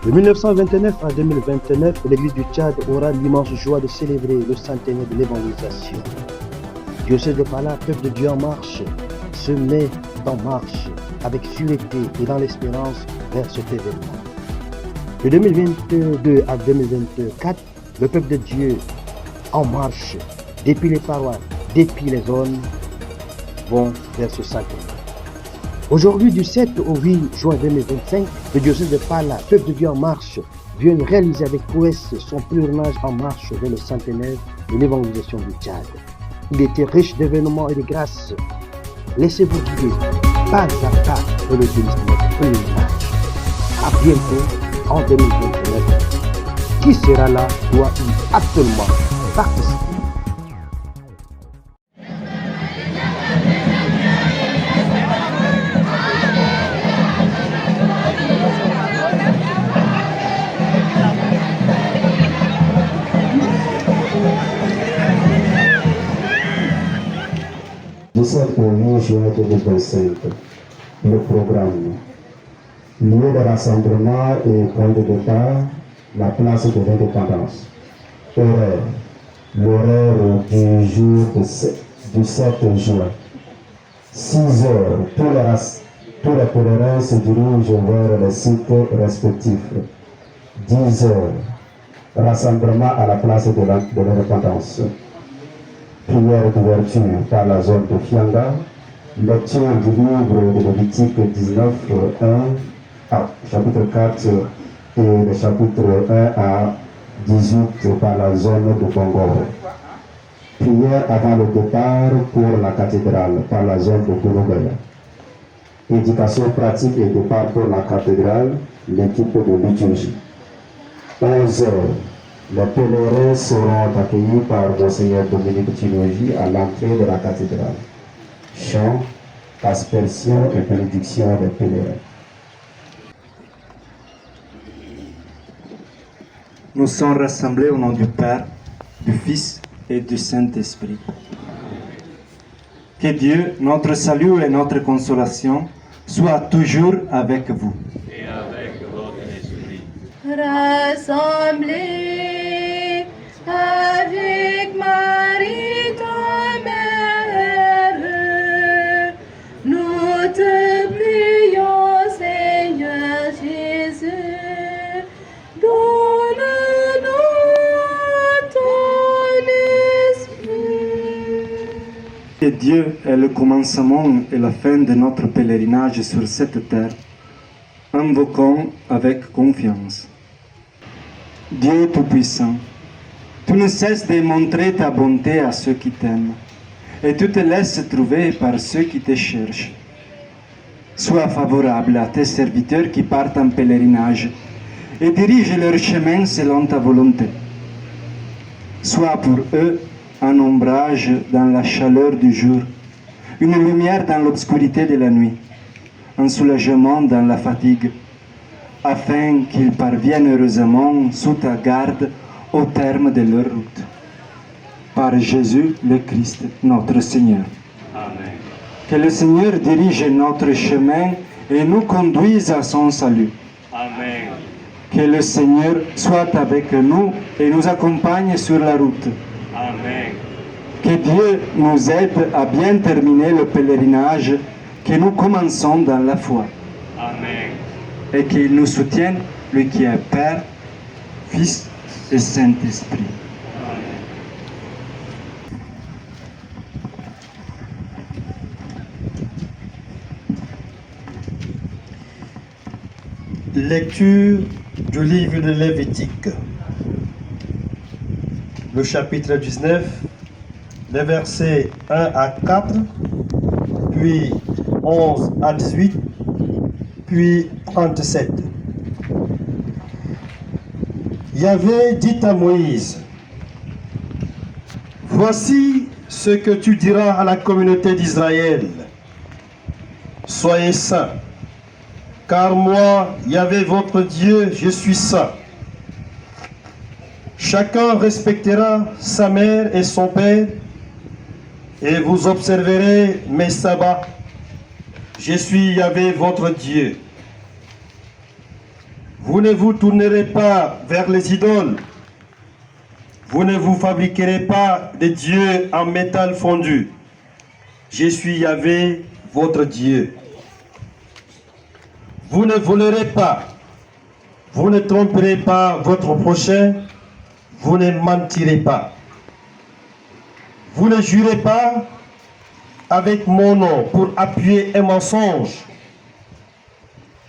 De 1929 à 2029, l'Église du Tchad aura l'immense joie de célébrer le centenaire de l'évangélisation. Diocèse de Pala, peuple de Dieu en marche, se met en marche avec sûreté et dans l'espérance vers cet événement. De 2022 à 2024, le peuple de Dieu en marche, depuis les paroisses, depuis les zones, vont vers ce centenaire. Aujourd'hui, du 7 au 8 juin 2025, le diocèse de Pala, peuple de Dieu en marche, vient réaliser avec prouesse son pèlerinage en marche vers le centenaire de l'évangélisation du Tchad. Il était riche d'événements et de grâces. Laissez-vous guider pas à pas pour le délice de notre pèlerinage. À bientôt en 2029. Qui sera là doit y absolument participer. Du 7 au 8 juin 2025, le programme. Lieu de rassemblement et point de départ, la place de l'indépendance. Horaire. L'horaire du jour du 7 juin. 6 heures, tous les pèlerins se dirigent vers les sites respectifs. 10 heures, rassemblement à la place de l'indépendance. Prière d'ouverture par la zone de Fianga, lecture du livre de Lévitique 19, 1 à chapitre 4 et le chapitre 1 à 18 par la zone de Bongor. Prière avant le départ pour la cathédrale par la zone de Goulogaya. Éducation pratique et départ pour la cathédrale, l'équipe de liturgie. 11 heures. Les pèlerins seront accueillis par Monseigneur Dominique Tinogi à l'entrée de la cathédrale. Chant, aspersion et bénédiction des pèlerins. Nous sommes rassemblés au nom du Père, du Fils et du Saint-Esprit. Que Dieu, notre salut et notre consolation, soient toujours avec vous. Et avec votre esprit. Rassemblés avec Marie, ta mère, nous te prions, Seigneur Jésus, donne-nous ton esprit. Que Dieu est le commencement et la fin de notre pèlerinage sur cette terre. Invoquons avec confiance. Dieu Tout-Puissant, tu ne cesses de montrer ta bonté à ceux qui t'aiment, et tu te laisses trouver par ceux qui te cherchent. Sois favorable à tes serviteurs qui partent en pèlerinage et dirige leur chemin selon ta volonté. Sois pour eux un ombrage dans la chaleur du jour, une lumière dans l'obscurité de la nuit, un soulagement dans la fatigue, afin qu'ils parviennent heureusement sous ta garde au terme de leur route. Par Jésus le Christ, notre Seigneur. Amen. Que le Seigneur dirige notre chemin et nous conduise à son salut. Amen. Que le Seigneur soit avec nous et nous accompagne sur la route. Amen. Que Dieu nous aide à bien terminer le pèlerinage que nous commençons dans la foi. Amen. Et qu'il nous soutienne, lui qui est Père, Fils et Saint-Esprit. Lecture du livre de Lévitique, le chapitre 19, les versets 1 à 4, puis 11 à 18, puis 37. Yahvé dit à Moïse, « Voici ce que tu diras à la communauté d'Israël. Soyez saints, car moi, Yahvé votre Dieu, je suis saint. Chacun respectera sa mère et son père, et vous observerez mes sabbats. Je suis Yahvé votre Dieu. Vous ne vous tournerez pas vers les idoles. Vous ne vous fabriquerez pas de dieux en métal fondu. Je suis Yahvé, votre Dieu. Vous ne volerez pas. Vous ne tromperez pas votre prochain. Vous ne mentirez pas. Vous ne jurez pas avec mon nom pour appuyer un mensonge.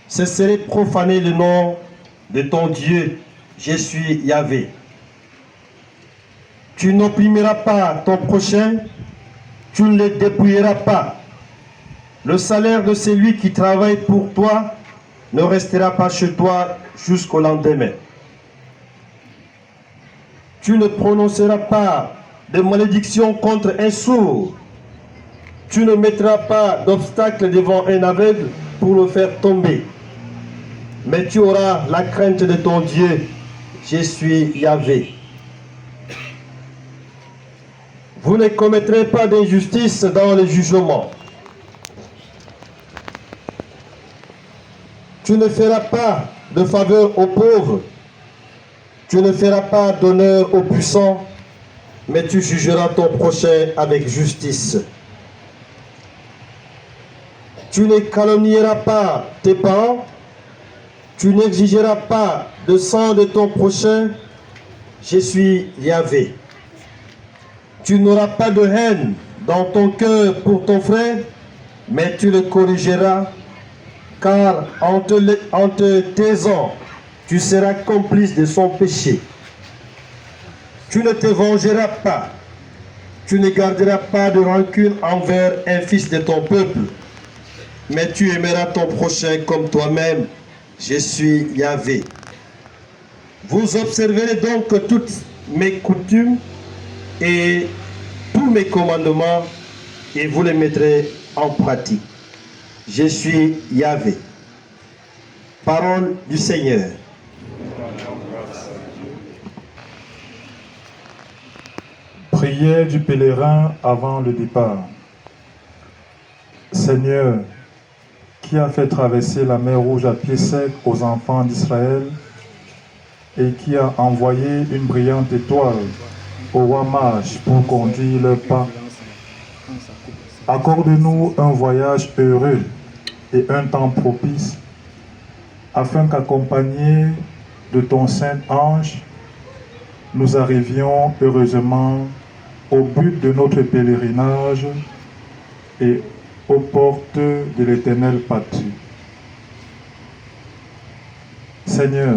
Ce serait profaner le nom de ton Dieu. Je suis Yahvé. Tu n'opprimeras pas ton prochain, tu ne le dépouilleras pas. Le salaire de celui qui travaille pour toi ne restera pas chez toi jusqu'au lendemain. Tu ne prononceras pas de malédiction contre un sourd. Tu ne mettras pas d'obstacle devant un aveugle pour le faire tomber. Mais tu auras la crainte de ton Dieu. Je suis Yahvé. Vous ne commettrez pas d'injustice dans le jugement. Tu ne feras pas de faveur aux pauvres. Tu ne feras pas d'honneur aux puissants, mais tu jugeras ton prochain avec justice. Tu ne calomnieras pas tes parents. Tu n'exigeras pas de sang de ton prochain. Je suis Yahvé. Tu n'auras pas de haine dans ton cœur pour ton frère, mais tu le corrigeras, car en te taisant, tu seras complice de son péché. Tu ne te vengeras pas. Tu ne garderas pas de rancune envers un fils de ton peuple, mais tu aimeras ton prochain comme toi-même. Je suis Yahvé. Vous observerez donc toutes mes coutumes et tous mes commandements et vous les mettrez en pratique. Je suis Yahvé. Parole du Seigneur. Prière du pèlerin avant le départ. Seigneur, qui a fait traverser la mer Rouge à pied sec aux enfants d'Israël et qui a envoyé une brillante étoile au roi mage pour conduire leurs pas. Accorde-nous un voyage heureux et un temps propice, afin qu'accompagnés de ton saint ange, nous arrivions heureusement au but de notre pèlerinage et aux portes de l'éternelle patrie. Seigneur,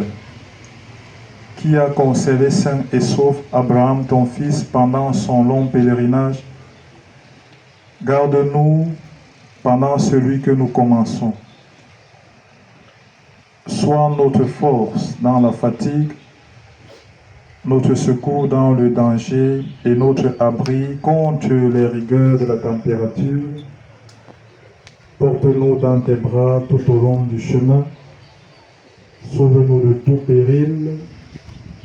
qui a conservé sain et sauf Abraham, ton fils, pendant son long pèlerinage, garde-nous pendant celui que nous commençons. Sois notre force dans la fatigue, notre secours dans le danger et notre abri contre les rigueurs de la température. Porte-nous dans tes bras tout au long du chemin. Sauve-nous de tout péril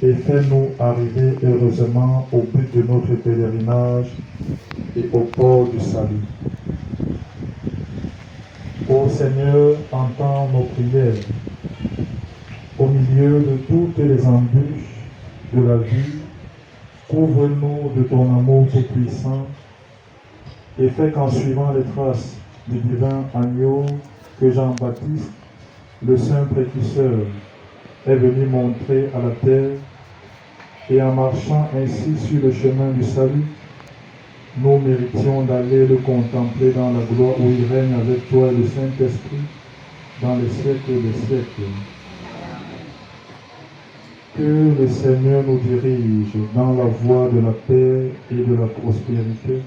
et fais-nous arriver heureusement au but de notre pèlerinage et au port du salut. Ô Seigneur, entends nos prières. Au milieu de toutes les embûches de la vie, couvre-nous de ton amour tout-puissant et fais qu'en suivant les traces du divin agneau que Jean-Baptiste, le saint précurseur, est venu montrer à la terre, et en marchant ainsi sur le chemin du salut, nous méritions d'aller le contempler dans la gloire où il règne avec toi et le Saint-Esprit dans les siècles des siècles. Que le Seigneur nous dirige dans la voie de la paix et de la prospérité,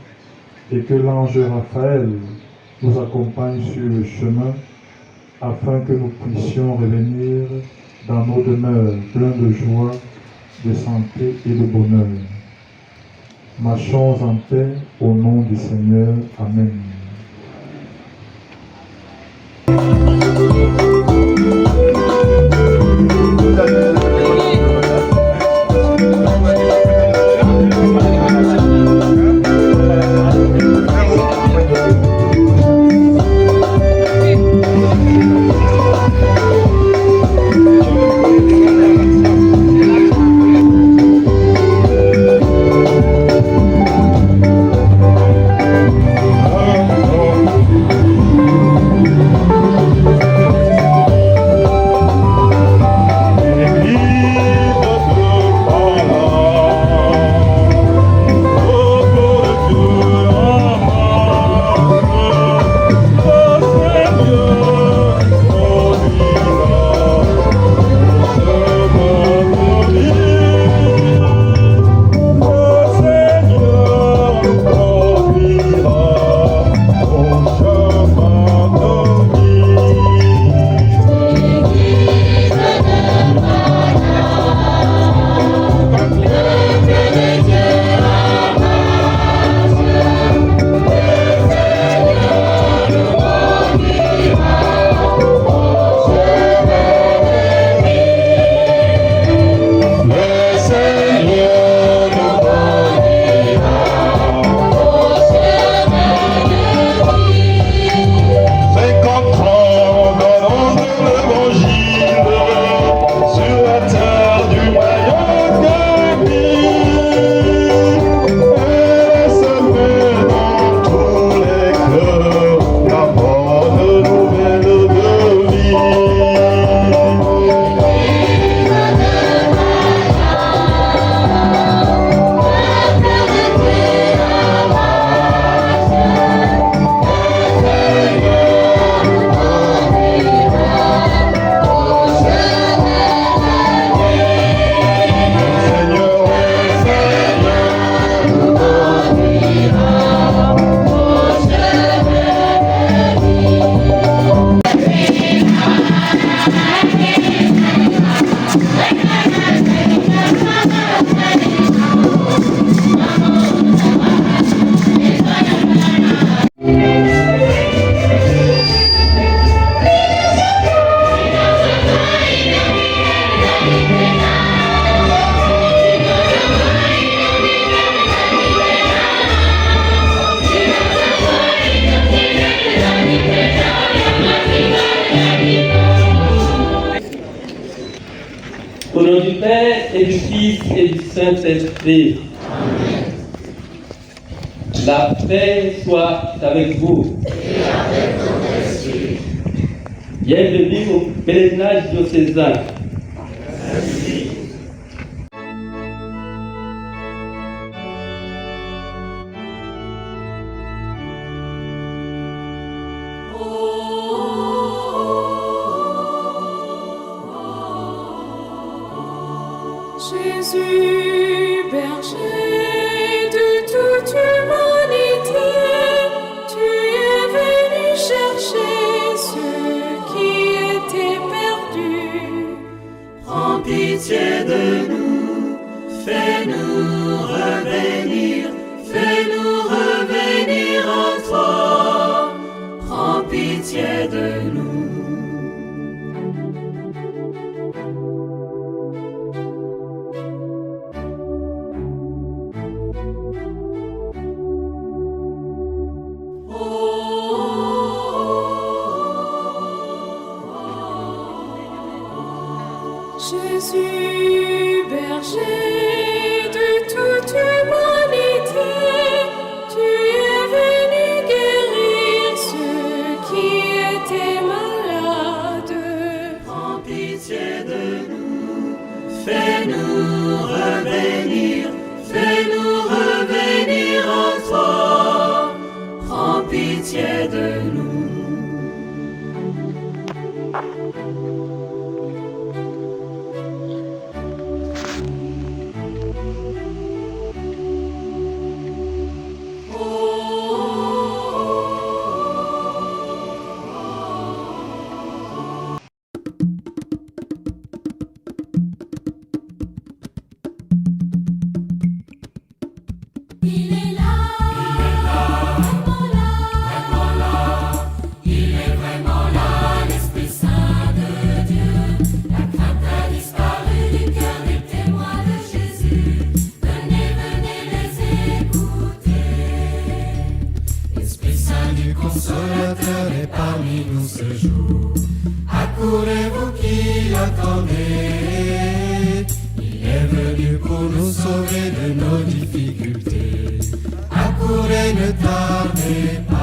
et que l'ange Raphaël nous accompagne sur le chemin, afin que nous puissions revenir dans nos demeures pleins de joie, de santé et de bonheur. Marchons en paix au nom du Seigneur. Amen. Fils et du Saint-Esprit. La paix soit avec vous. Bienvenue au pèlerinage diocésain. Jésus, berger de toute humanité, tu es venu chercher ceux qui étaient perdus. Prends pitié de nous, fais-nous revenir en toi. Prends pitié de nous. Jésus, berger de toute humanité, tu es venu guérir ceux qui étaient malades. Prends pitié de nous, fais-nous revenir en toi. Prends pitié de nous. Il est là, il est vraiment là, l'Esprit Saint de Dieu. La crainte a disparu du cœur des témoins de Jésus. Venez les écouter. L'Esprit Saint du Consolateur est parmi nous ce jour. Accourez-vous qui l'attendez. Il est venu pour nous sauver de nos difficultés. Accourez, ne tardez pas.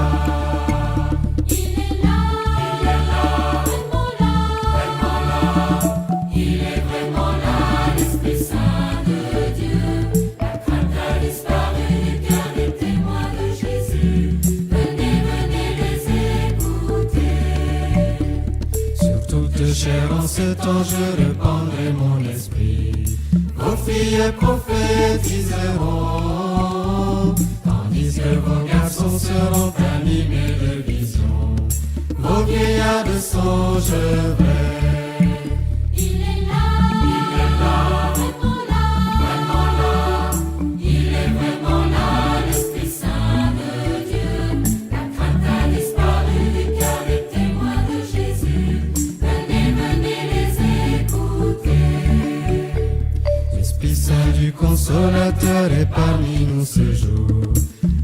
Il est là, Il est vraiment là, l'Esprit Saint de Dieu. la crainte a disparu du cœur des témoins de Jésus. Venez les écouter. Sur toute chair en ce temps je répandrai mon esprit. Vos filles prophétiseront, tandis que vos garçons seront animés de visions. Vos vieillards songeront. Il est là, Il est vraiment là, l'Esprit Saint de Dieu. la crainte a disparu du cœur des témoins de Jésus. Venez les écouter. L'Esprit Saint du Consolateur est parmi nous ce jour.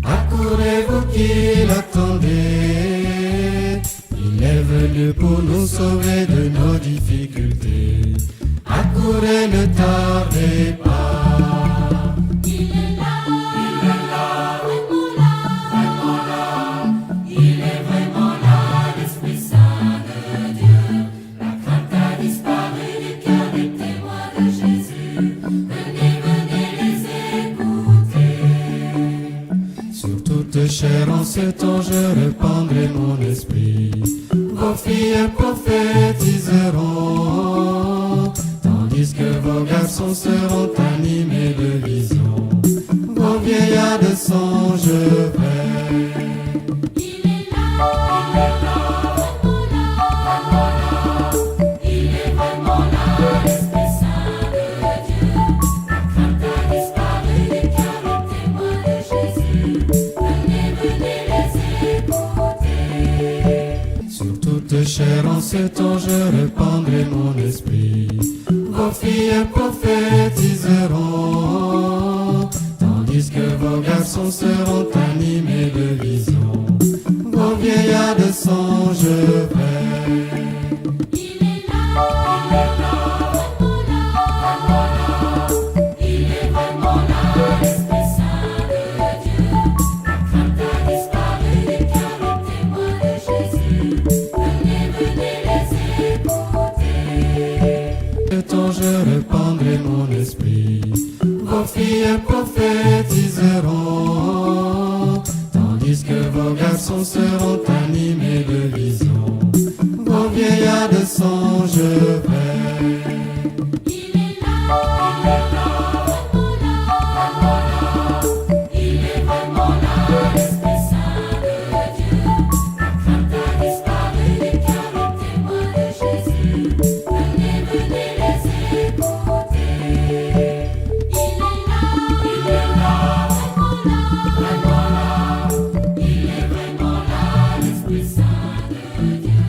Accourez-vous qui l'attendez. Il est venu pour nous sauver de nos difficultés. Accourez, ne tardez pas. Il est là, Il est vraiment là, l'Esprit Saint de Dieu. la crainte a disparu du cœur des témoins de Jésus. Venez les écouter. Sur toute chair en ce temps je répandrai mon esprit. Vos filles prophétiseront, tandis que vos garçons seront animés de visions. Vos vieillards songeront. Il est là, l'Esprit Saint de Dieu. La crainte a disparu du cœur des témoins de Jésus. Venez les écouter. Sur toute chair en ce temps je répandrai mon esprit. Vos filles prophétiseront, tandis que vos garçons seront animés de visions. Vos vieillards songeront. Il est là, Saint-Esprit. Vos filles prophétiseront, tandis que vos garçons seront animés de visions. Vos vieillards songeront. Il est là, il est vraiment là, l'Esprit Saint de Dieu. La crainte a disparu du cœur des témoins de Jésus. Venez, venez les écouter. Il est là, vraiment là, il est vraiment là, l'Esprit Saint de Dieu.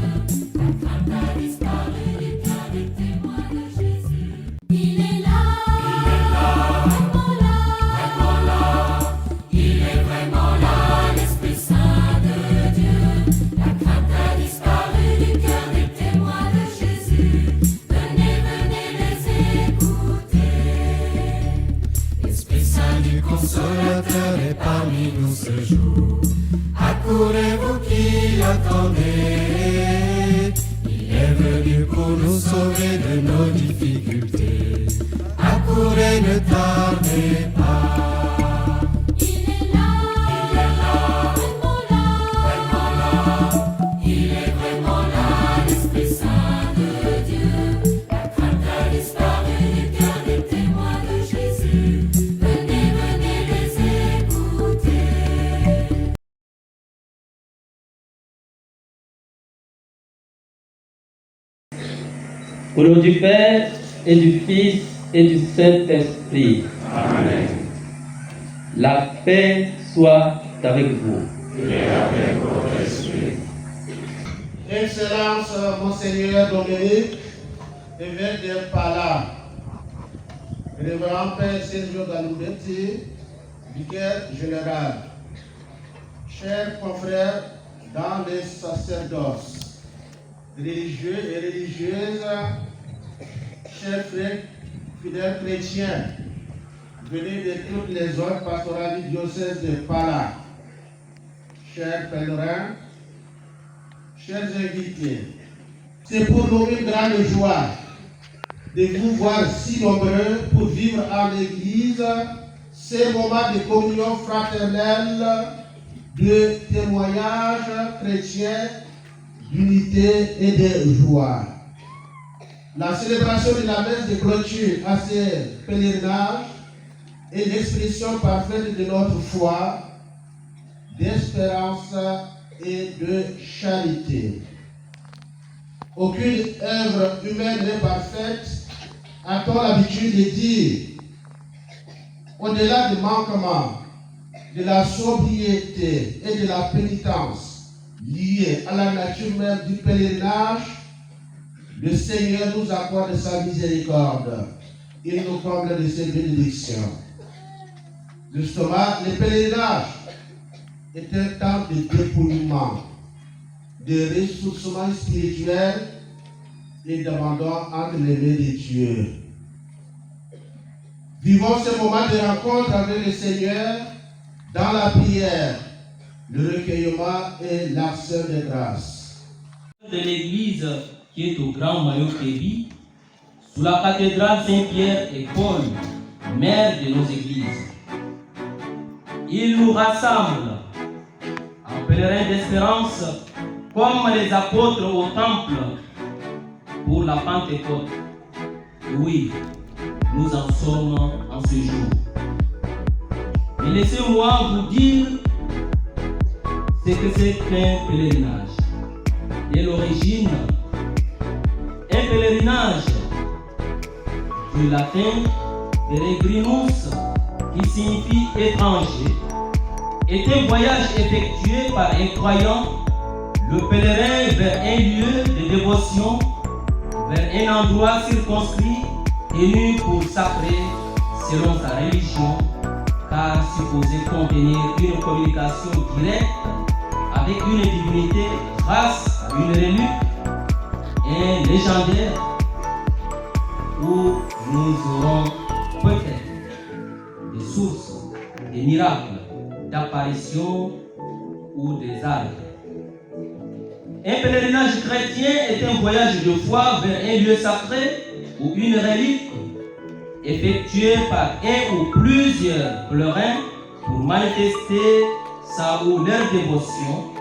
La crainte a disparu du cœur des témoins de Jésus. Il est là, il est vraiment là, l'Esprit Saint de Dieu. La crainte a disparu du cœur des témoins de Jésus. Venez, venez les écouter. L'Esprit Saint du Consolateur est parmi nous ce jour. Accourez-vous qui attendez. Il est venu pour nous sauver de nos difficultés. Accourez, ne tardez pas. Il est là, il est vraiment là, l'Esprit Saint de Dieu. La crainte a disparu du cœur des témoins de Jésus. Venez, venez les écouter. Au nom du Père et du Fils et du Saint-Esprit. Amen. La paix soit avec vous. Excellence, Monseigneur Dominique, évêque de Pala, Révérend Père Sergio Galubetti, vicaire général, chers confrères dans les sacerdoces, religieux et religieuses, chers frères fidèles chrétiens, venus de toutes les zones pastorales du diocèse de Pala, chers pèlerins, chers invités, c'est pour nous une grande joie de vous voir si nombreux pour vivre en l'Église ces moments de communion fraternelle, de témoignage chrétien, d'unité et de joie. La célébration de la messe de clôture à ces pèlerinages est l'expression parfaite de notre foi, d'espérance et de charité. Aucune œuvre humaine n'est parfaite, a-t-on l'habitude de dire. Au-delà du manquement, de la sobriété et de la pénitence liée à la nature même du pèlerinage, le Seigneur nous accorde sa miséricorde. Il nous comble de ses bénédictions. Justement, le pèlerinage est un temps de dépouillement, de ressourcement spirituel et d'abandon entre les mains de Dieu. Vivons ce moment de rencontre avec le Seigneur dans la prière, le recueillement et l'action de grâce. De l'église qui est au Grand Mayo-Kébi, sous la cathédrale Saint-Pierre et Paul, mère de nos églises. Il nous rassemble en pèlerins d'espérance comme les apôtres au temple pour la Pentecôte. Oui, nous en sommes en ce jour. Et laissez-moi vous dire ce que c'est qu'un pèlerinage. Dès l'origine, un pèlerinage du latin peregrinus, qui signifie étranger, est un voyage effectué par un croyant, le pèlerin vers un lieu de dévotion, vers un endroit circonscrit, tenu pour sacré selon sa religion, car supposé contenir une communication directe avec une divinité grâce à une relique, un légendaire, où nous aurons peut-être des sources, des miracles, d'apparitions ou des arbres. Un pèlerinage chrétien est un voyage de foi vers un lieu sacré ou une relique, effectuée par un ou plusieurs pèlerins pour manifester sa ou leur dévotion,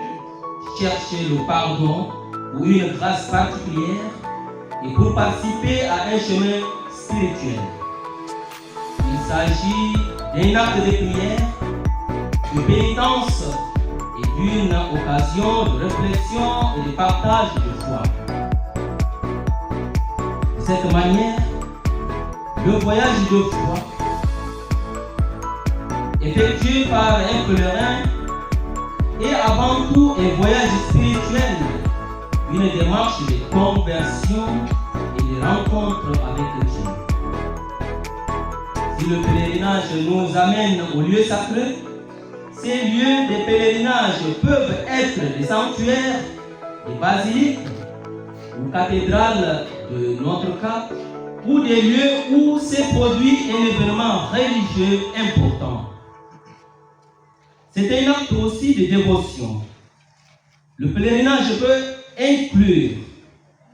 chercher le pardon ou une grâce particulière et pour participer à un chemin spirituel. Il s'agit d'un acte de prière, de pénitence et d'une occasion de réflexion et de partage de foi. De cette manière, le voyage de foi, effectué par un pèlerin, est avant tout un voyage spirituel, une démarche de conversion et de rencontre avec Dieu. Si le pèlerinage nous amène au lieu sacré, ces lieux de pèlerinage peuvent être des sanctuaires, des basiliques ou cathédrales de notre cas, ou des lieux où s'est produit un événement religieux important. C'est un acte aussi de dévotion. Le pèlerinage peut inclure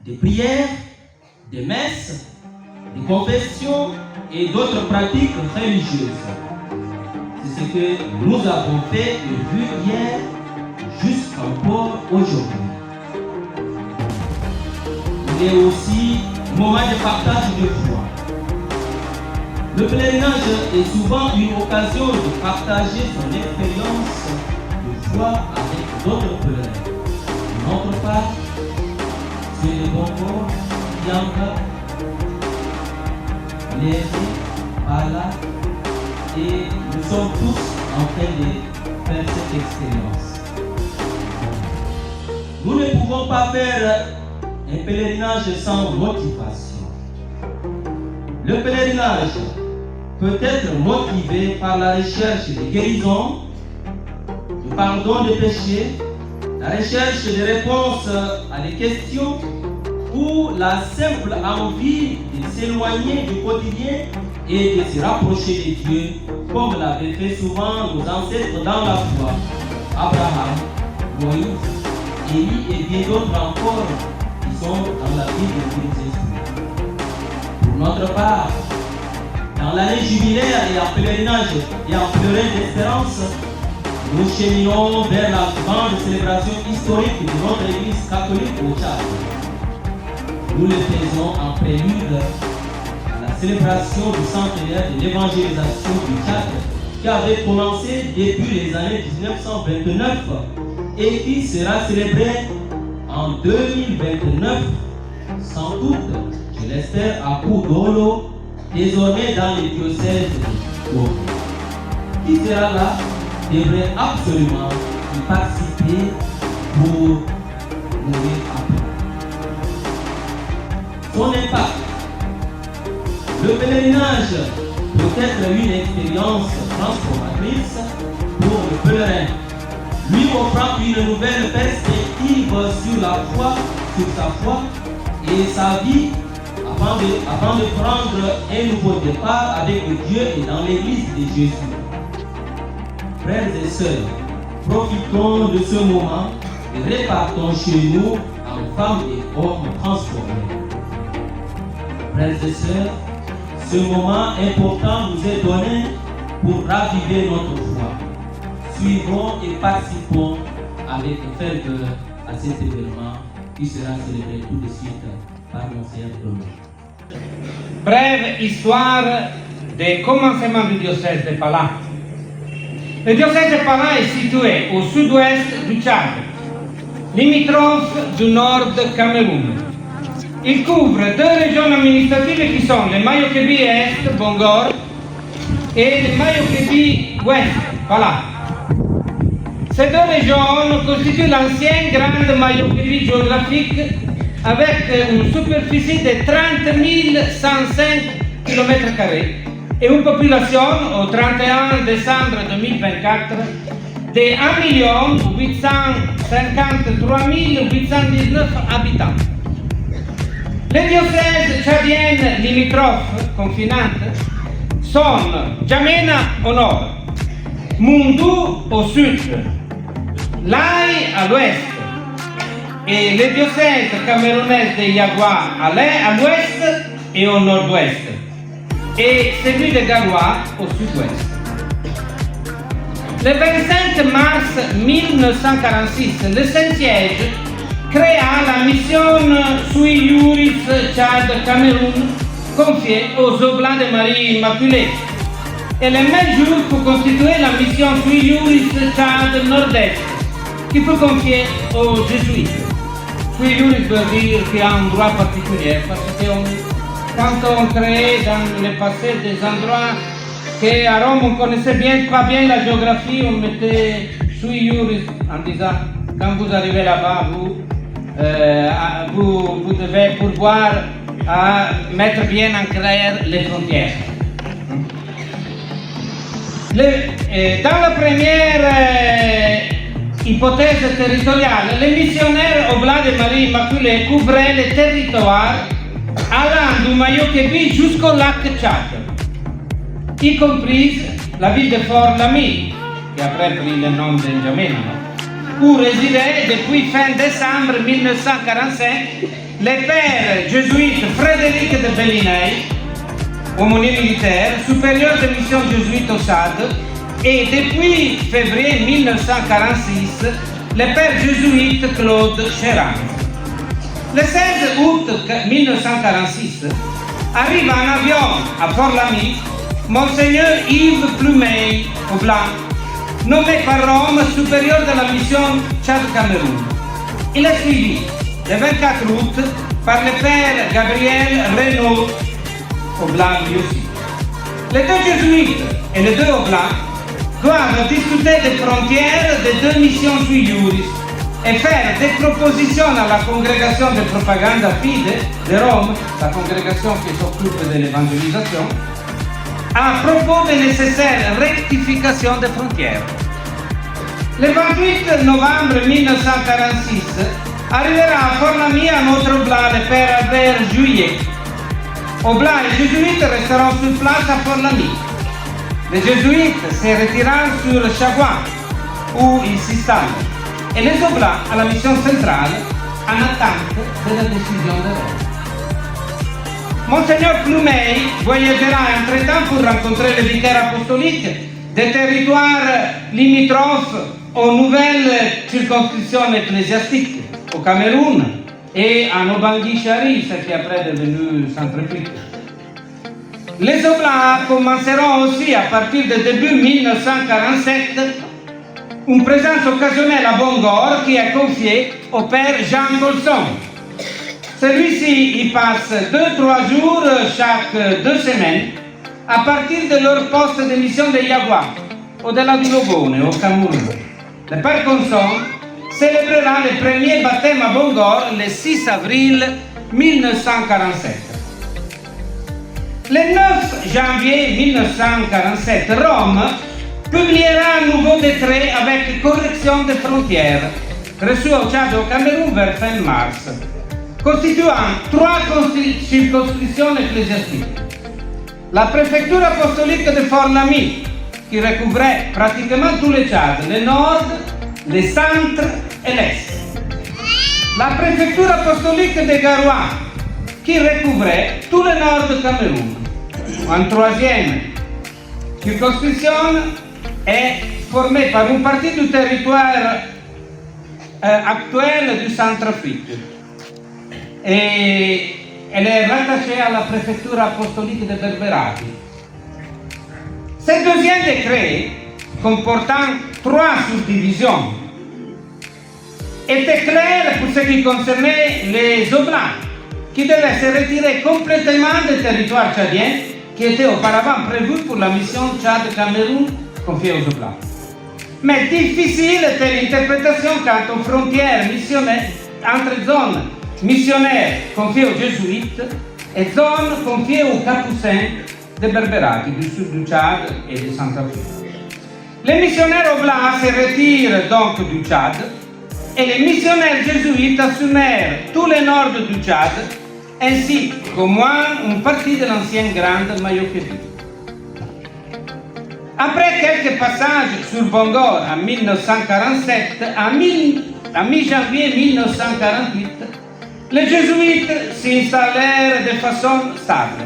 des prières, des messes, des confessions et d'autres pratiques religieuses. C'est ce que nous avons fait et vu hier jusqu'encore aujourd'hui. Il est aussi un moment de partage de foi. Le pèlerinage est souvent une occasion de partager son expérience de foi avec d'autres pèlerins. De notre part, c'est le Bongo, Bianca, Lévi, Pala, et nous sommes tous en train de faire cette expérience. Nous ne pouvons pas faire un pèlerinage sans motivation. Le pèlerinage peut être motivé par la recherche de guérison, du pardon des péchés, la recherche de réponses à des questions ou la simple envie de s'éloigner du quotidien et de se rapprocher de Dieu, comme l'avaient fait souvent nos ancêtres dans la foi, Abraham, Moïse, Élie et bien d'autres encore qui sont dans la Bible qui nous instruit. Pour notre part, dans l'année jubilaire et en pèlerinage et en pèlerin d'espérance, nous cheminons vers la grande célébration historique de notre Église catholique au Tchad. Nous le faisons en prélude à la célébration du centenaire de l'évangélisation du Tchad qui avait commencé depuis les années 1929 et qui sera célébrée en 2029, sans doute, je l'espère, à Koudolo, désormais dans les diocèses de Kourou. Qui sera là devrait absolument y participer pour mourir après. Son impact. Le pèlerinage peut être une expérience transformatrice pour le pèlerin, lui offrant une nouvelle perspective sur la foi, sur sa foi et sa vie avant de prendre un nouveau départ avec Dieu et dans l'église de Jésus. Frères et sœurs, profitons de ce moment et répartons chez nous en femmes et hommes transformés. Frères et sœurs, ce moment important nous est donné pour raviver notre foi. Suivons et participons avec ferveur à cet événement qui sera célébré tout de suite par Monseigneur Dominique. Brève histoire des commencements du diocèse de Pala. Le diocèse de Pala est situé au sud-ouest du Tchad, limitrophe du nord de Cameroun. Il couvre deux régions administratives qui sont le Mayo-Kébi Est, Bongor, et le Mayo-Kébi Ouest, Pala. Ces deux régions constituent l'ancienne grande Mayo-Kébi géographique avec une superficie de 30 105 km² et une population au 31 décembre 2024 de 1 853 819 habitants. Les diocèses tchadiennes limitrophes, confinantes, sont Djamena au nord, Moundou au sud, Laye à l'ouest et les diocèses camerounaises de Yagua à l'ouest et au nord-ouest. et celui de Garoua au sud-ouest. Le 25 mars 1946, le Saint-Siège créa la mission Sui Juris Tchad-Cameroun confiée aux Oblats de Marie Immaculée. Et le même jour fut constituée la mission Sui Juris Tchad-Nord-Est qui fut confiée aux Jésuites. Sui Juris veut dire qu'il y a un droit particulier parce que quand on créait dans le passé des endroits qu'à Rome on connaissait pas bien la géographie, on mettait Sui Juris en disant quand vous arrivez là-bas, vous devez pouvoir mettre bien en clair les frontières. Dans la première hypothèse territoriale, les missionnaires Oblats de Marie Immaculée couvraient le territoire allant du Mayo-Kébi jusqu'au lac Tchad, y compris la ville de Fort-Lamy, qui après pris le nom de N'Djamena, où résidait depuis fin décembre 1945 le père jésuite Frédéric de Bellinay, aumônier militaire, supérieur de mission jésuite au Tchad, et depuis février 1946, le père jésuite Claude Chéran. Le 16 août 1946, arrive en avion à Fort-Lamy Monseigneur Yves Plumet, Oblat, nommé par Rome supérieur de la mission Tchad-Cameroun. Il est suivi le 24 août par le père Gabriel Renaud, Oblat lui aussi. Les deux jésuites et les deux Oblats doivent discuter des frontières des deux missions sui juris et faire des propositions à la congrégation de propaganda fide de Rome, la congrégation qui s'occupe de l'évangélisation, à propos des nécessaires rectifications des frontières. Le 28 novembre 1946 arrivera à Fort-Lamy un autre Oblat, le père Albert Juillet. Oblats et jésuites resteront sur place à Fort-Lamy. Les jésuites se retirent sur Chagouin, où ils s'installent, et les Oblats à la mission centrale en attente de la décision de Rome. Monseigneur Plumet voyagera entre-temps pour rencontrer le vicaire apostolique des territoires limitrophes aux nouvelles circonscriptions ecclésiastiques, au Cameroun et en Obangui-Chari, ce qui est après devenu Centrafrique. Les Oblats commenceront aussi à partir de début 1947 une présence occasionnelle à Bongor qui est confiée au père Jean Colson. Celui-ci y passe 2-3 jours chaque 2 semaines à partir de leur poste de mission de Yagua, au-delà du Logone, au Cameroun. Le père Colson célébrera le premier baptême à Bongor le 6 avril 1947. Le 9 janvier 1947, Rome publiera un nouveau décret avec correction des frontières, reçu au Tchad et au Cameroun vers fin mars, constituant 3 circonscriptions ecclésiastiques. La préfecture apostolique de Fort-Lamy, qui recouvrait pratiquement tout le Tchad, le nord, le centre et l'est. La préfecture apostolique de Garoua, qui recouvrait tout le nord du Cameroun. En 3e circonscription est formée par une partie du territoire actuel du Centrafrique. Et elle est rattachée à la préfecture apostolique de Berbérati. Ce deuxième décret, comportant 3 subdivisions, était clair pour ce qui concernait les Oblats, qui devaient se retirer complètement des territoires tchadiens qui étaient auparavant prévus pour la mission Tchad-Cameroun confiée aux Oblats. Mais difficile était l'interprétation quant aux frontières missionnaires entre zones missionnaires confiées aux jésuites et zones confiées aux capucins de Berbérati, du sud du Tchad et de Centrafrique. Les missionnaires Oblats se retirent donc du Tchad et les missionnaires jésuites assumèrent tout le nord du Tchad ainsi qu'au moins une partie de l'ancienne grande Mayo-Kébi. Après quelques passages sur Bongor en 1947, à mi-janvier 1948, les jésuites s'installèrent de façon stable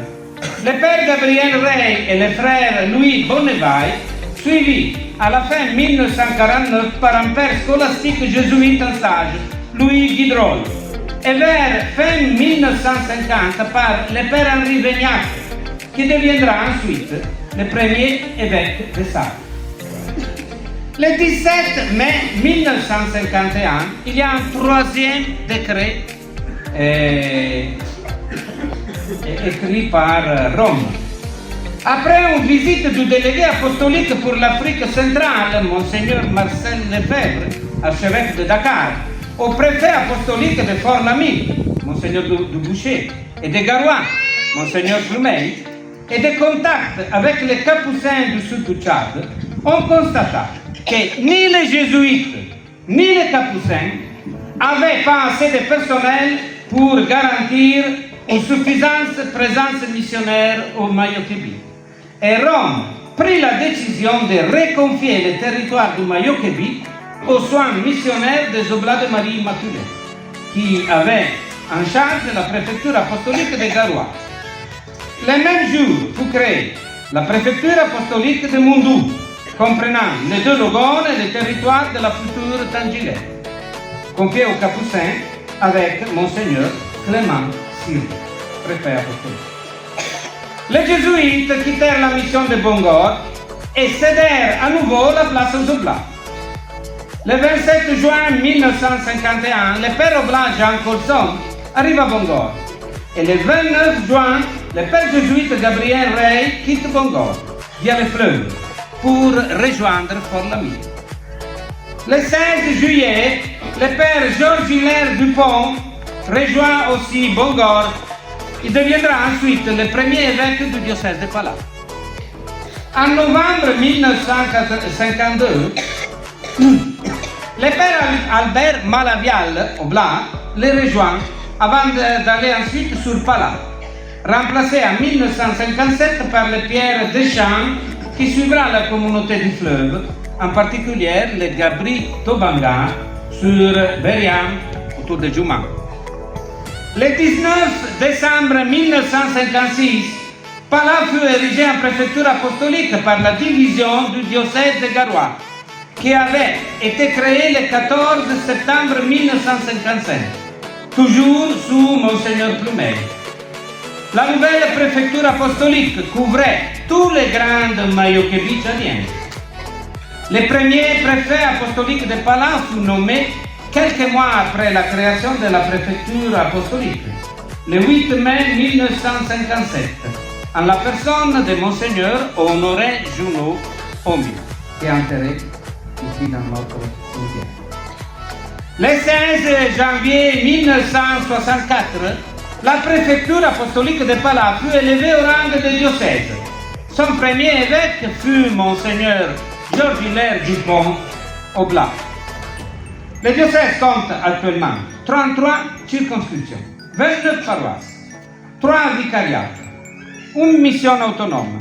Le père Gabriel Rey et le frère Louis Bonnevaille, suivis à la fin 1949 par un père scolastique jésuite en sage, Louis Guidrol, et vers fin 1950 par le père Henri Vignac, qui deviendra ensuite le premier évêque de Sardes. Le 17 mai 1951, il y a un troisième décret écrit par Rome. Après une visite du délégué apostolique pour l'Afrique centrale, Monseigneur Marcel Lefebvre, archevêque de Dakar, au préfet apostolique de Fort-Lamy, Monseigneur Duboucher, et de Garoua, Monseigneur Plumet, et des contacts avec les capucins du sud du Tchad, on constata que ni les jésuites ni les capucins n'avaient pas assez de personnel pour garantir une suffisante présence missionnaire au Mayo-Kébi. Et Rome prit la décision de reconfier le territoire du Mayo-Kébi aux soins missionnaires des Oblats de Marie Immaculée, qui avaient en charge la préfecture apostolique de Garoua. Le même jour fut créée la préfecture apostolique de Moundou, comprenant les deux Logons et le territoire de la future Tangilais, confiée aux Capucins avec Monseigneur Clément Siri, préfet apostolique. Les jésuites quittèrent la mission de Bongor et cédèrent à nouveau la place aux Oblats. Le 27 juin 1951, le père oblat Jean Colson arrive à Bongor. Et le 29 juin, le père jésuite Gabriel Rey quitte Bongor via le fleuve pour rejoindre Fort-Lamy. Le 16 juillet, le père Georges Hilaire Dupont rejoint aussi Bongor. Il deviendra ensuite le premier évêque du diocèse de Pala. En novembre 1952, le père Albert Malavial, oblat, les rejoint avant d'aller ensuite sur Pala, remplacé en 1957 par le Pierre Deschamps qui suivra la communauté du fleuve, en particulier le Gabri Tobanga sur Beriam autour de Djouma. Le 19 décembre 1956, Pala fut érigé en préfecture apostolique par la division du diocèse de Garoua, qui avait été créée le 14 septembre 1955, toujours sous Monseigneur Plumet. La nouvelle préfecture apostolique couvrait tous les grandes Mayo-Kébi tchadiennes. Le premier préfet apostolique de Pala fut nommé quelques mois après la création de la préfecture apostolique, le 8 mai 1957, en la personne de Monseigneur Honoré Junot Omi, qui est enterré ici dans notre cimetière. Le 16 janvier 1964, la préfecture apostolique de Pala fut élevée au rang de diocèse. Son premier évêque fut Monseigneur Georges Hilaire Dupont, oblat. Le diocèse compte actuellement 33 circonscriptions, 29 paroisses, 3 vicariats, une mission autonome,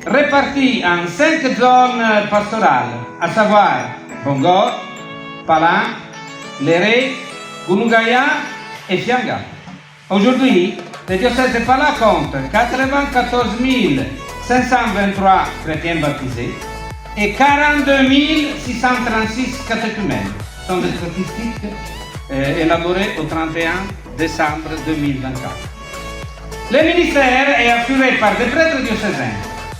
répartie en 5 zones pastorales, à savoir Bongor, Pala, Léré, Gunugaya et Fianga. Aujourd'hui, le diocèse de Pala compte 94 523 chrétiens baptisés et 42 636 catéchumènes. Ce sont des statistiques élaborées au 31 décembre 2024. Le ministère est assuré par des prêtres diocésains,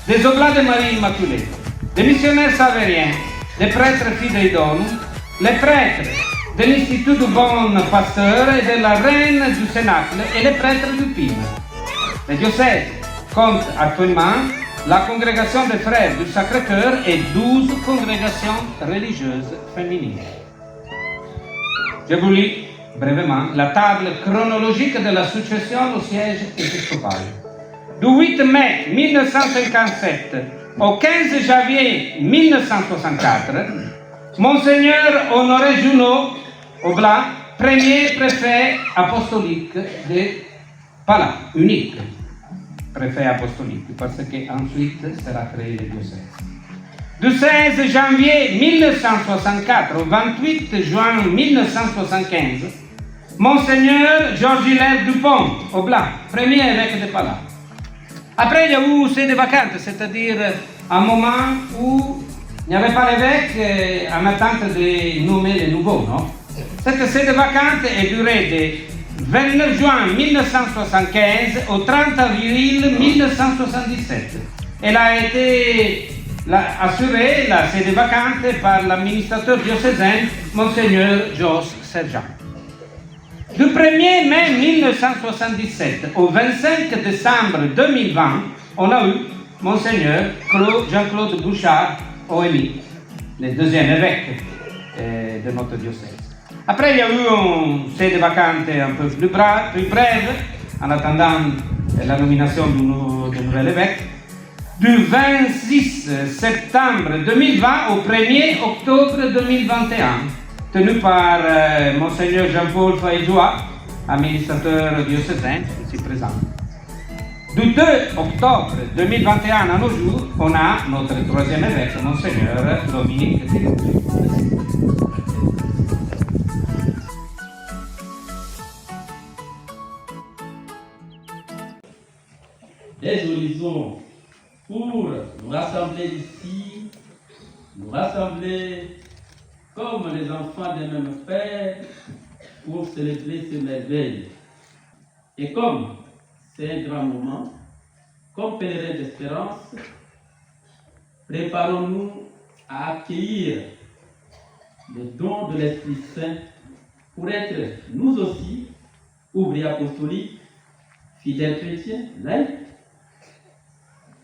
des oblats de Marie Immaculée, des missionnaires savériens, des prêtres fidei donum, les prêtres de l'Institut du Bon Pasteur et de la Reine du Cénacle et les prêtres du PIM. Le diocèse compte actuellement la congrégation des frères du Sacré-Cœur et 12 congrégations religieuses féminines. Je vous lis brièvement la table chronologique de la succession au siège épiscopal. Du 8 mai 1957 au 15 janvier 1964, Monseigneur Honoré Junot, oblat, premier préfet apostolique de Pala, unique préfet apostolique, parce qu'ensuite sera créé le diocèse. Du 16 janvier 1964 au 28 juin 1975, Monseigneur Georges Hilaire Dupont, oblat, premier évêque de Pala. Après, il y a eu sede vacante, c'est-à-dire un moment où il n'y avait pas l'évêque en attente de nommer les nouveaux, non? Cette sede vacante est durée du 29 juin 1975 au 30 avril 1977. Elle a été assurée, la sede vacante, par l'administrateur diocésain, Monseigneur Jos Sergent. Du 1er mai 1977 au 25 décembre 2020, on a eu Monseigneur Jean-Claude Bouchard, OMI, le deuxième évêque de notre diocèse. Après, il y a eu une sede vacante un peu plus brève, en attendant la nomination du nouvel évêque, du 26 septembre 2020 au 1er octobre 2021, tenu par Monseigneur Jean-Paul Faïjoua, administrateur diocésain, ici présent. Du 2 octobre 2021 à nos jours, on a notre troisième évêque, Monseigneur Dominique Thierry. Des horizons pour nous rassembler ici, nous rassembler comme les enfants d'un même Père pour célébrer ces merveilles. Et comme c'est un grand moment, comme pèlerins d'espérance, préparons-nous à accueillir le don de l'Esprit Saint pour être, nous aussi, ouvriers apostoliques, fidèles chrétiens, laïcs,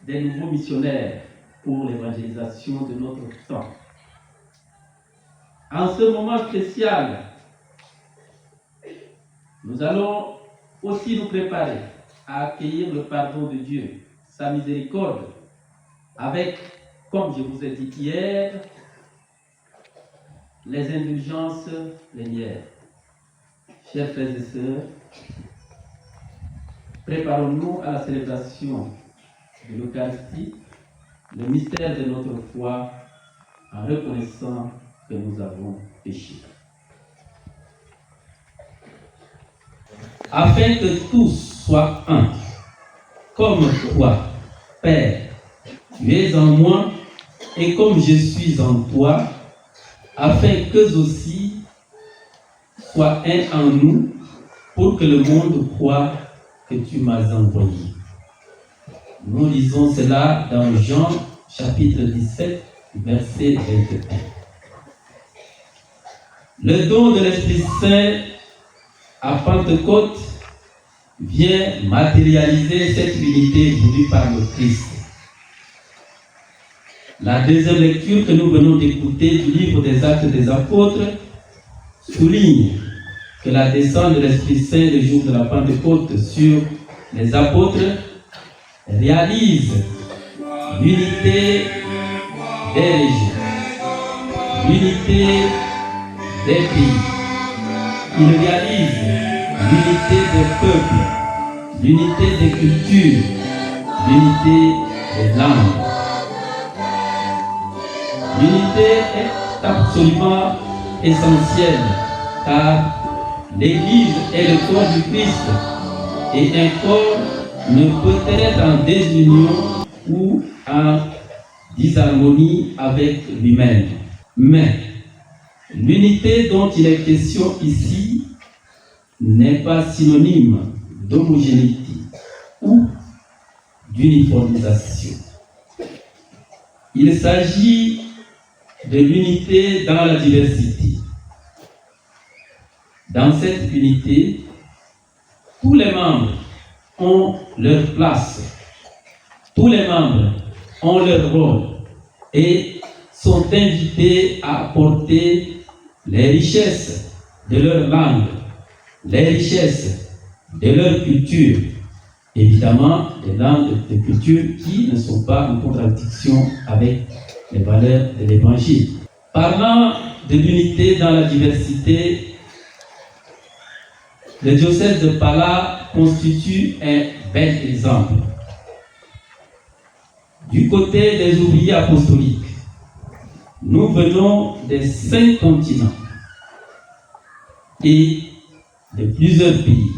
des nouveaux missionnaires pour l'évangélisation de notre temps. En ce moment spécial, nous allons aussi nous préparer à accueillir le pardon de Dieu, sa miséricorde, avec, comme je vous ai dit hier, les indulgences plénières. Chers frères et sœurs, préparons-nous à la célébration de l'Eucharistie, le mystère de notre foi, en reconnaissant que nous avons péché. Afin que tous soient un, comme toi, Père, tu es en moi, et comme je suis en toi, afin qu'eux aussi soient un en nous, pour que le monde croie que tu m'as envoyé. Nous lisons cela dans Jean chapitre 17, verset 21. Le don de l'Esprit Saint à Pentecôte vient matérialiser cette unité voulue par le Christ. La deuxième lecture que nous venons d'écouter du livre des Actes des Apôtres souligne que la descente de l'Esprit Saint le jour de la Pentecôte sur les apôtres réalise l'unité des régions, l'unité des pays. Il réalise l'unité des peuples, l'unité des cultures, l'unité des langues. L'unité est absolument essentielle car l'Église est le corps du Christ et un corps ne peut être en désunion ou en disharmonie avec lui-même. Mais l'unité dont il est question ici n'est pas synonyme d'homogénéité ou d'uniformisation. Il s'agit de l'unité dans la diversité. Dans cette unité, tous les membres ont leur place, tous les membres ont leur rôle et sont invités à apporter les richesses de leur langue, les richesses de leur culture, évidemment des langues et cultures qui ne sont pas en contradiction avec les valeurs de l'Évangile. Parlant de l'unité dans la diversité, le diocèse de Pala constitue un bel exemple. Du côté des ouvriers apostoliques, nous venons des 5 continents et de plusieurs pays.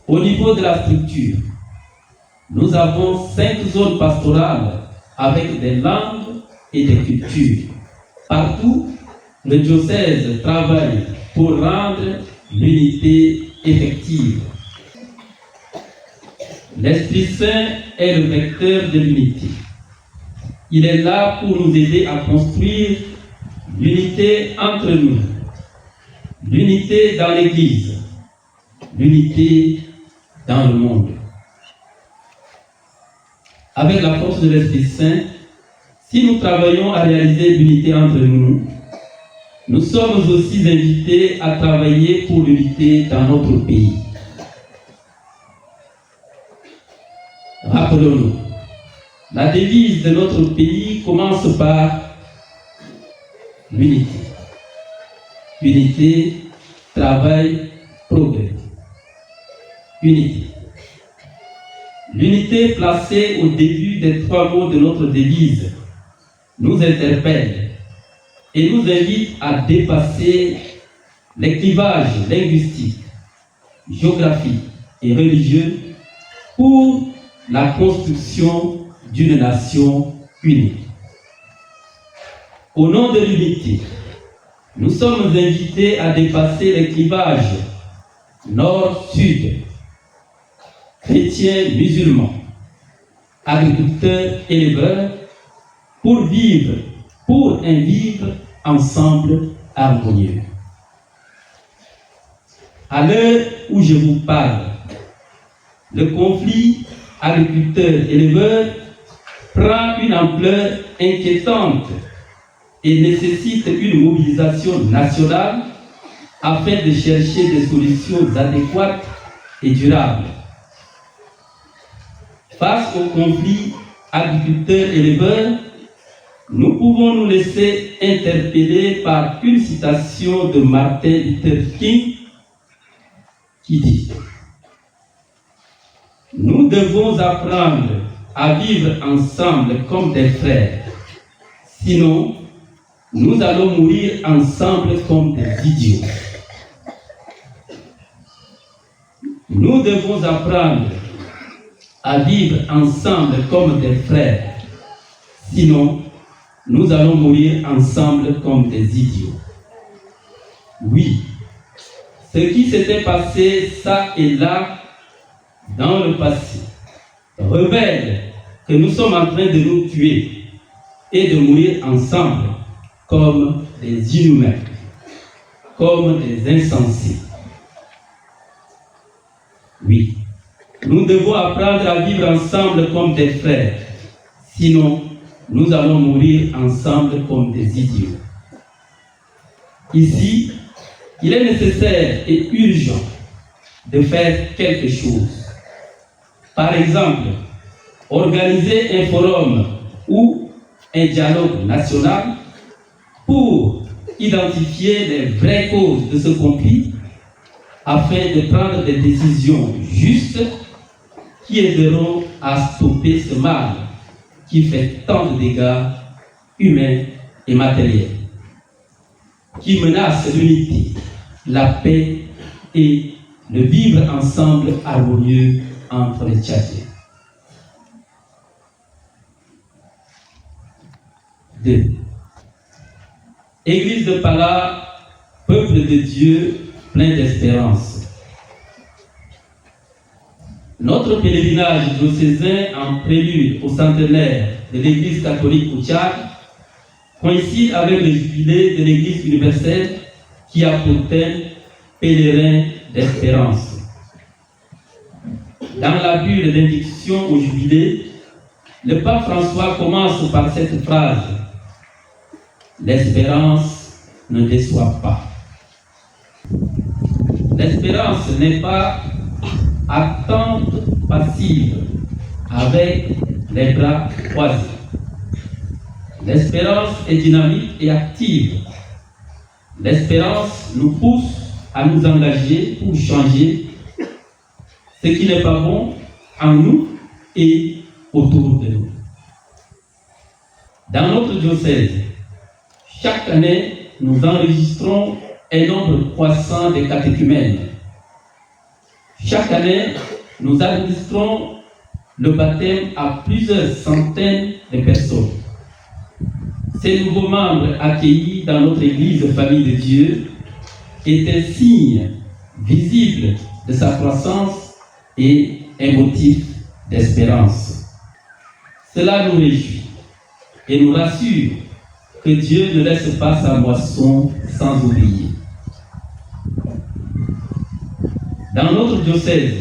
Au niveau de la structure, nous avons 5 zones pastorales avec des langues et des cultures. Partout, le diocèse travaille pour rendre l'unité effective. L'Esprit Saint est le vecteur de l'unité. Il est là pour nous aider à construire l'unité entre nous, l'unité dans l'Église, l'unité dans le monde. Avec la force de l'Esprit Saint, si nous travaillons à réaliser l'unité entre nous, nous sommes aussi invités à travailler pour l'unité dans notre pays. Rappelons-nous, la devise de notre pays commence par l'unité. Unité, travail, progrès. Unité. L'unité placée au début des 3 mots de notre devise nous interpelle et nous invite à dépasser les clivages linguistiques, géographiques et religieux pour la construction d'une nation unie. Au nom de l'unité, nous sommes invités à dépasser les clivages nord-sud, chrétiens, musulmans, agriculteurs, éleveurs, pour un vivre ensemble harmonieux. À l'heure où je vous parle, le conflit agriculteur-éleveur prend une ampleur inquiétante et nécessite une mobilisation nationale afin de chercher des solutions adéquates et durables. Face au conflit agriculteur-éleveur, nous pouvons nous laisser interpeller par une citation de Martin Luther King qui dit: nous devons apprendre à vivre ensemble comme des frères, sinon nous allons mourir ensemble comme des idiots. Nous devons apprendre à vivre ensemble comme des frères, sinon nous allons mourir ensemble comme des idiots. Oui, ce qui s'était passé ça et là dans le passé révèle que nous sommes en train de nous tuer et de mourir ensemble comme des inhumains, comme des insensés. Oui, nous devons apprendre à vivre ensemble comme des frères, sinon nous allons mourir ensemble comme des idiots. Ici, il est nécessaire et urgent de faire quelque chose. Par exemple, organiser un forum ou un dialogue national pour identifier les vraies causes de ce conflit afin de prendre des décisions justes qui aideront à stopper ce mal qui fait tant de dégâts humains et matériels, qui menace l'unité, la paix et le vivre ensemble harmonieux entre les Tchadiens. 2. Église de Pala, peuple de Dieu plein d'espérance. Notre pèlerinage diocésain en prélude au centenaire de l'Église catholique au Tchad coïncide avec le jubilé de l'Église universelle qui a pour thème pèlerin d'espérance. Dans la bulle d'indiction au jubilé, le pape François commence par cette phrase: l'espérance ne déçoit pas. L'espérance n'est pas attente passive avec les bras croisés. L'espérance est dynamique et active. L'espérance nous pousse à nous engager pour changer ce qui n'est pas bon en nous et autour de nous. Dans notre diocèse, chaque année, nous enregistrons un nombre croissant de catéchumènes. Chaque année, nous administrons le baptême à plusieurs centaines de personnes. Ces nouveaux membres accueillis dans notre Église Famille de Dieu est un signe visible de sa croissance et un motif d'espérance. Cela nous réjouit et nous rassure que Dieu ne laisse pas sa moisson sans oublier. Dans notre diocèse,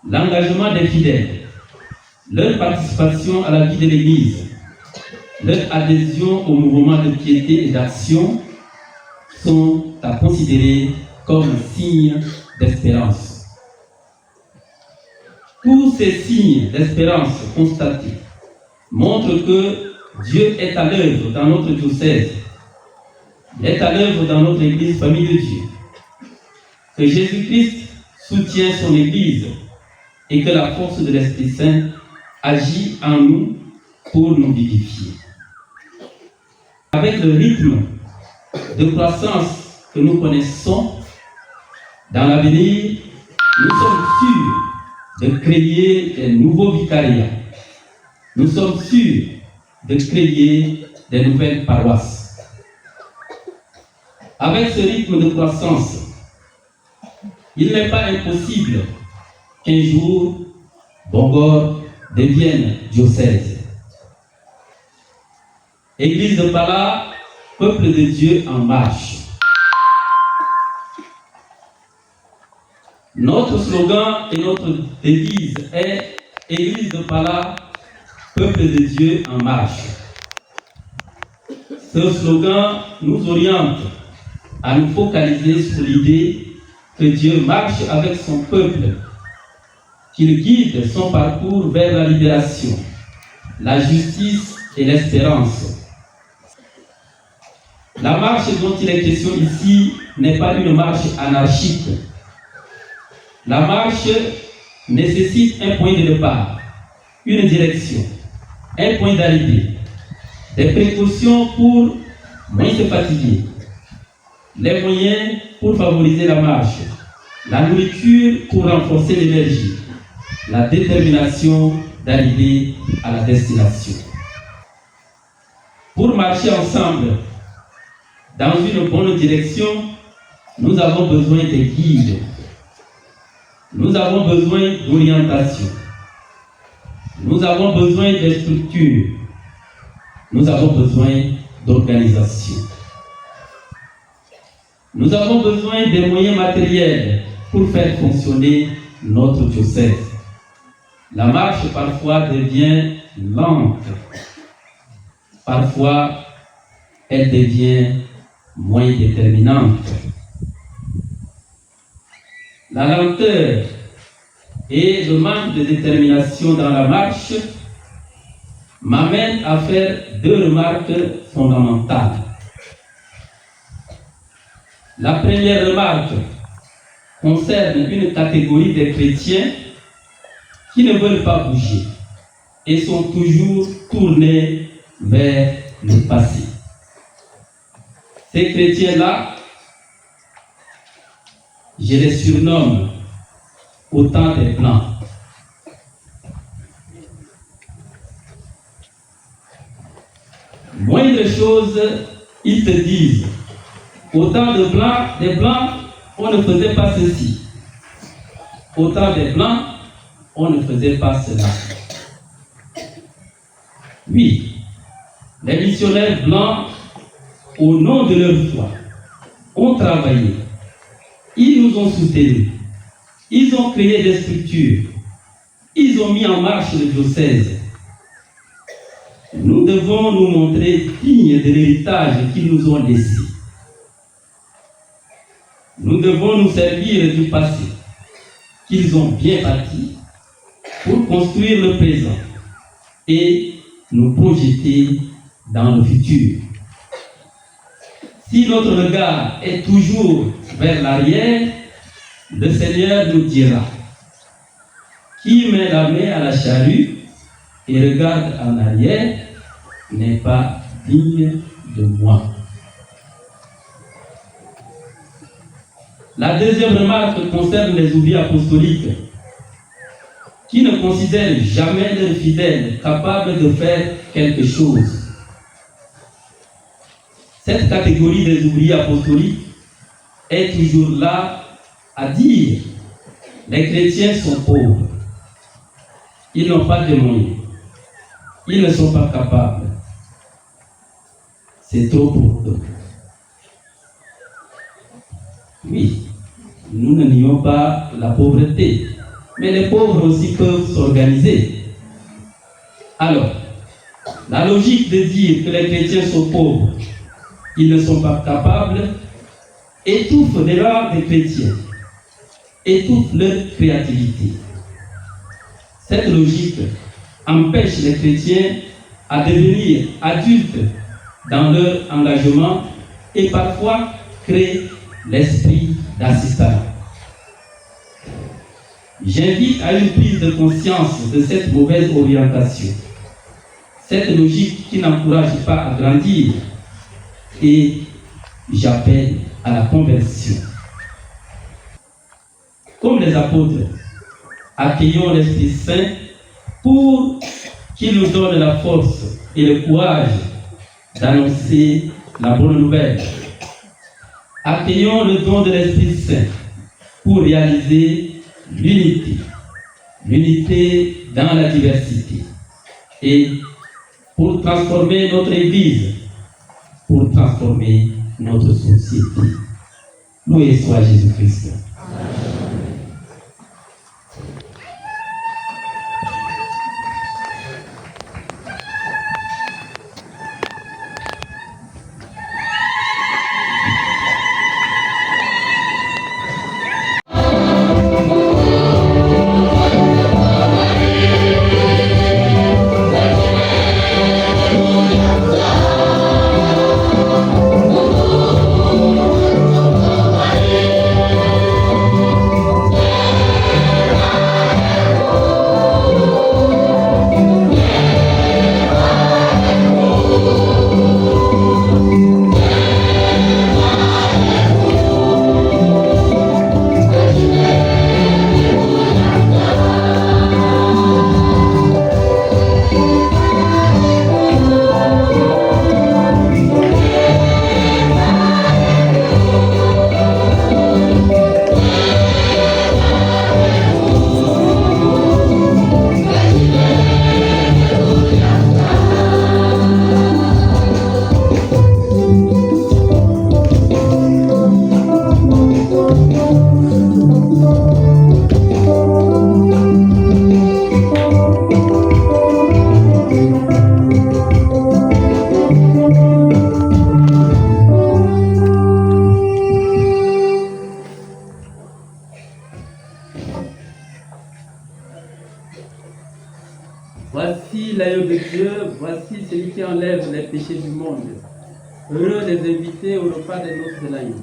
l'engagement des fidèles, leur participation à la vie de l'Église, leur adhésion au mouvement de piété et d'action sont à considérer comme un signe d'espérance. Tous ces signes d'espérance constatés montrent que Dieu est à l'œuvre dans notre diocèse, il est à l'œuvre dans notre Église Famille de Dieu, que Jésus-Christ soutient son Église et que la force de l'Esprit Saint agit en nous pour nous vivifier. Avec le rythme de croissance que nous connaissons, dans l'avenir, nous sommes sûrs de créer des nouveaux vicariats. Nous sommes sûrs de créer des nouvelles paroisses. Avec ce rythme de croissance, il n'est pas impossible qu'un jour, Bongor devienne diocèse. Église de Pala, peuple de Dieu en marche. Notre slogan et notre devise est Église de Pala, peuple de Dieu en marche. Ce slogan nous oriente à nous focaliser sur l'idée que Dieu marche avec son peuple, qu'il guide son parcours vers la libération, la justice et l'espérance. La marche dont il est question ici n'est pas une marche anarchique. La marche nécessite un point de départ, une direction, un point d'arrivée, des précautions pour moins se fatiguer, les moyens pour favoriser la marche, la nourriture pour renforcer l'énergie, la détermination d'arriver à la destination. Pour marcher ensemble dans une bonne direction, nous avons besoin de guides, nous avons besoin d'orientation, nous avons besoin de structures, nous avons besoin d'organisation. Nous avons besoin des moyens matériels pour faire fonctionner notre diocèse. La marche parfois devient lente, parfois elle devient moins déterminante. La lenteur et le manque de détermination dans la marche m'amènent à faire deux remarques fondamentales. La première remarque concerne une catégorie de chrétiens qui ne veulent pas bouger et sont toujours tournés vers le passé. Ces chrétiens-là, je les surnomme au temps des Blancs. Moindre chose, ils te disent, au temps des Blancs, on ne faisait pas ceci. Au temps des Blancs, on ne faisait pas cela. Oui, les missionnaires blancs, au nom de leur foi, ont travaillé. Ils nous ont soutenus. Ils ont créé des structures. Ils ont mis en marche le diocèse. Nous devons nous montrer dignes de l'héritage qu'ils nous ont laissé. Nous devons nous servir du passé qu'ils ont bien bâti pour construire le présent et nous projeter dans le futur. Si notre regard est toujours vers l'arrière, le Seigneur nous dira: qui met la main à la charrue et regarde en arrière n'est pas digne de moi. La deuxième remarque concerne les ouvriers apostoliques qui ne considèrent jamais leurs fidèles capables de faire quelque chose. Cette catégorie des ouvriers apostoliques est toujours là à dire les chrétiens sont pauvres, ils n'ont pas de moyens, ils ne sont pas capables, c'est trop pour eux. Oui, nous ne nions pas la pauvreté, mais les pauvres aussi peuvent s'organiser. Alors, la logique de dire que les chrétiens sont pauvres, ils ne sont pas capables, étouffe les rangs des chrétiens, étouffe leur créativité. Cette logique empêche les chrétiens à devenir adultes dans leur engagement et parfois crée l'esprit d'assistanat. J'invite à une prise de conscience de cette mauvaise orientation, cette logique qui n'encourage pas à grandir, et j'appelle à la conversion. Comme les apôtres, accueillons l'Esprit Saint pour qu'il nous donne la force et le courage d'annoncer la bonne nouvelle. Accueillons le don de l'Esprit Saint pour réaliser l'unité, l'unité dans la diversité, et pour transformer notre Église, pour transformer notre société. Loué soit Jésus-Christ. Voici l'agneau de Dieu, voici celui qui enlève les péchés du monde. Heureux les invités au repas des noces de l'agneau.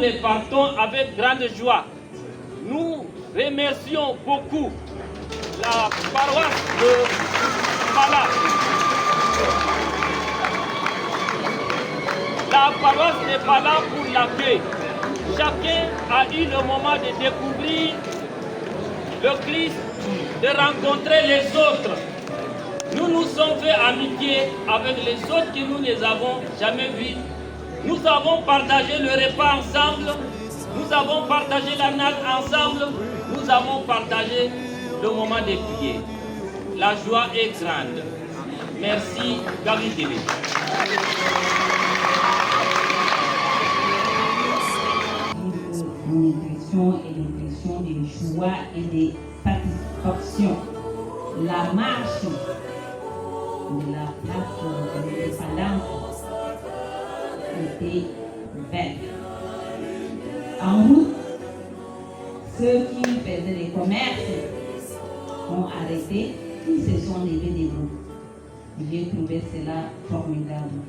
repartons avec grande joie. Nous remercions beaucoup la paroisse de Pala. La paroisse de Pala pour l'accueil. Chacun a eu le moment de découvrir le Christ, de rencontrer les autres. Nous nous sommes fait amitié avec les autres que nous ne les avons jamais vus. Nous avons partagé le repas ensemble, nous avons partagé la natte ensemble, nous avons partagé le moment de prier. La joie est grande. Merci, Gabi Délé. Une impression et l'impression de joie et de satisfaction. La marche de la place de Palance était belle. En route, ceux qui faisaient des commerces ont arrêté, ils se sont levés debout. J'ai trouvé cela formidable.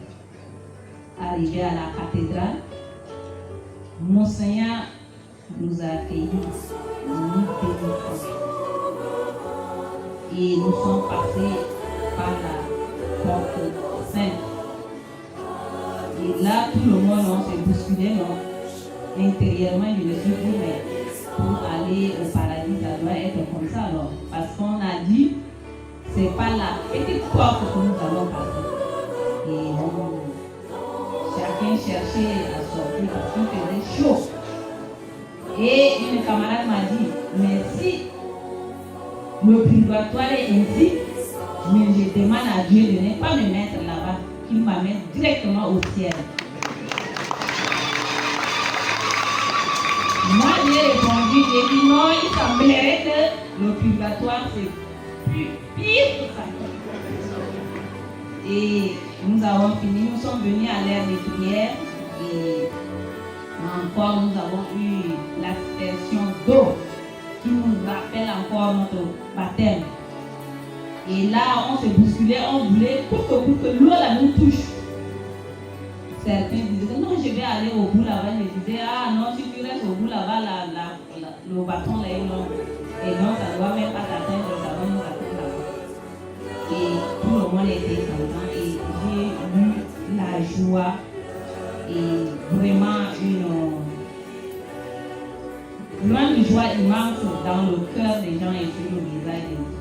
Arrivé à la cathédrale, Monseigneur nous a accueillis et nous sommes passés par la porte sainte. Et là, tout le monde s'est bousculé, non? Intérieurement, je me suis dit, mais pour aller au paradis, ça doit être comme ça, alors. Parce qu'on a dit, c'est pas la petite porte que nous allons passer. Et chacun cherchait à sortir parce qu'il faisait chaud. Et une camarade m'a dit, mais si le purgatoire est ainsi, mais je demande à Dieu de ne pas me mettre là-bas, qu'il m'amène directement au ciel. Moi, j'ai répondu, j'ai dit non, il semblerait que le purgatoire c'est plus pire que ça. Et nous avons fini, nous sommes venus à l'heure des prières et encore nous avons eu l'aspersion d'eau qui nous rappelle encore notre baptême. Et là, on se bousculait, on voulait pour que l'eau là nous touche. Certains disaient non, je vais aller au bout là-bas. Je disais ah non, si tu restes au bout là-bas, le bâton là est long. Et donc ça ne doit même pas t'atteindre, ça va nous atteindre là-bas. Et tout le monde était content et j'ai eu la joie et vraiment une loin de joie immense dans le cœur des gens et sur le visage des gens.